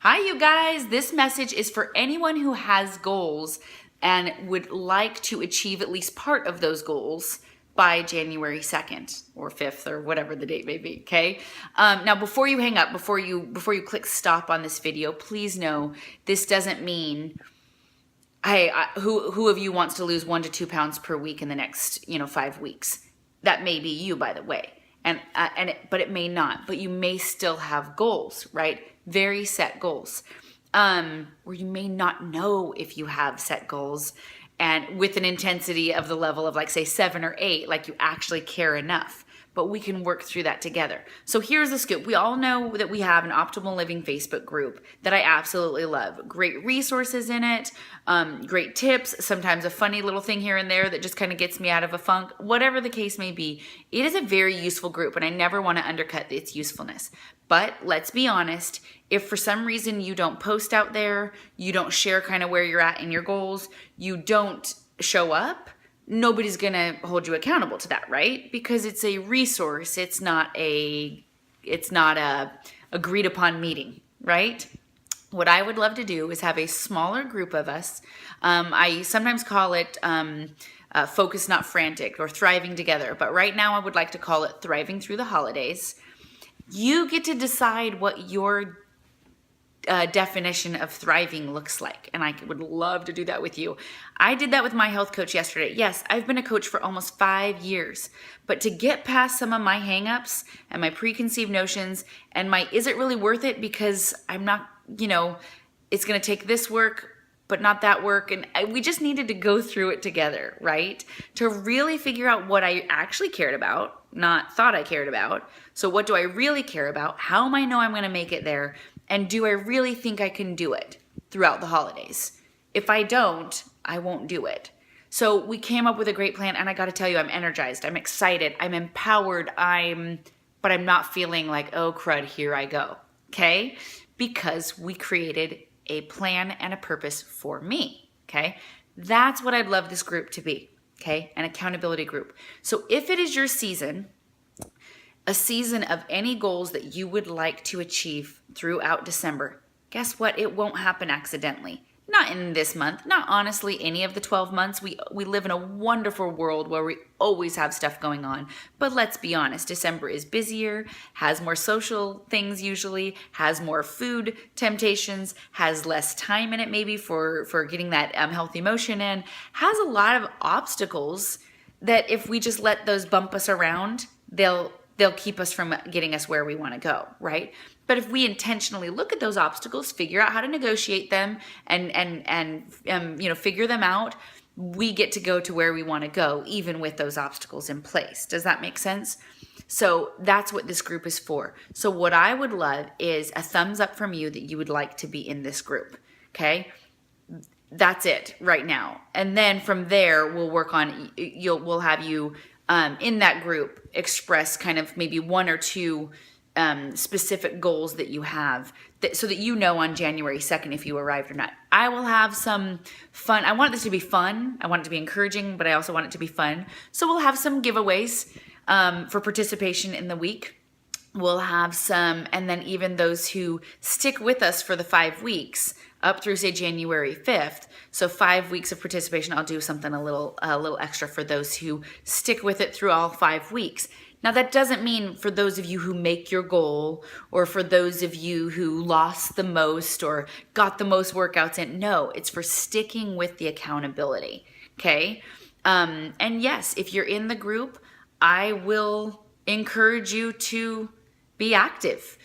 Hi, you guys. This message is for anyone who has goals and would like to achieve at least part of those goals by January 2nd or 5th or whatever the date may be, okay? Now, before you hang up, before you click stop on this video, please know this doesn't mean, hey, who of you wants to lose 1 to 2 pounds per week in the next, 5 weeks? That may be you, by the way. But it may not. But you may still have goals, right? Very set goals, where you may not know if you have set goals, and with an intensity of the level of, like, say 7 or 8, like you actually care enough. But we can work through that together. So here's the scoop. We all know that we have an Optimal Living Facebook group that I absolutely love. Great resources in it, great tips, sometimes a funny little thing here and there that just kind of gets me out of a funk. Whatever the case may be, it is a very useful group, and I never want to undercut its usefulness. But let's be honest, if for some reason you don't post out there, you don't share kind of where you're at in your goals, you don't show up, nobody's going to hold you accountable to that, right? Because it's a resource. It's not a agreed upon meeting, right? What I would love to do is have a smaller group of us. I sometimes call it Focus Not Frantic or Thriving Together. But right now I would like to call it Thriving Through the Holidays. You get to decide what your definition of thriving looks like. And I would love to do that with you. I did that with my health coach yesterday. Yes, I've been a coach for almost 5 years, but to get past some of my hangups and my preconceived notions and my, is it really worth it? Because I'm not, it's going to take this work, but not that work. And we just needed to go through it together, right? To really figure out what I actually cared about, not thought I cared about. So what do I really care about? How am I know I'm going to make it there? And do I really think I can do it throughout the holidays? If I don't, I won't do it. So we came up with a great plan, and I got to tell you, I'm energized, I'm excited, I'm empowered, but I'm not feeling like, oh crud, here I go, okay? Because we created a plan and a purpose for me, okay? That's what I'd love this group to be, okay? An accountability group. So if it is your season, a season of any goals that you would like to achieve throughout December, guess what? It won't happen accidentally. Not in this month, not honestly any of the 12 months. We live in a wonderful world where we always have stuff going on. But let's be honest, December is busier, has more social things usually, has more food temptations, has less time in it maybe for getting that healthy motion in, has a lot of obstacles that if we just let those bump us around, they'll keep us from getting us where we want to go, right? But if we intentionally look at those obstacles, figure out how to negotiate them, and figure them out, we get to go to where we want to go, even with those obstacles in place. Does that make sense? So that's what this group is for. So what I would love is a thumbs up from you that you would like to be in this group, okay? That's it right now. And then from there, we'll work on, we'll have you in that group express kind of maybe 1 or 2 specific goals that you have, so that on January 2nd if you arrived or not. I will have some fun. I want this to be fun. I want it to be encouraging, but I also want it to be fun. So we'll have some giveaways for participation in the week. We'll have some, and then even those who stick with us for the 5 weeks up through, say, January 5th. So 5 weeks of participation, I'll do something a little extra for those who stick with it through all 5 weeks. Now, that doesn't mean for those of you who make your goal, or for those of you who lost the most or got the most workouts in. No, it's for sticking with the accountability, okay? And yes, if you're in the group, I will encourage you to be active,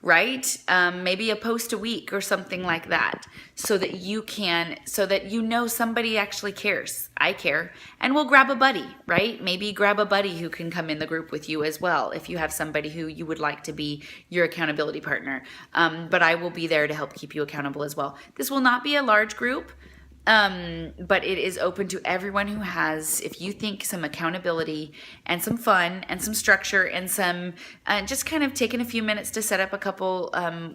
right? Maybe a post a week or something like that, so that somebody actually cares. I care. And we'll grab a buddy, right? Maybe grab a buddy who can come in the group with you as well, if you have somebody who you would like to be your accountability partner. But I will be there to help keep you accountable as well. This will not be a large group, but it is open to everyone who has, if you think, some accountability and some fun and some structure and some just kind of taking a few minutes to set up a couple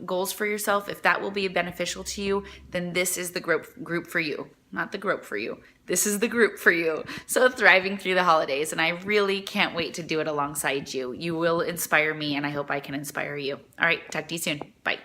goals for yourself. If that will be beneficial to you, then this is the group for you. Not the group for you. This is the group for you. So Thriving Through the Holidays. And I really can't wait to do it alongside you. You will inspire me, and I hope I can inspire you. All right, talk to you soon. Bye.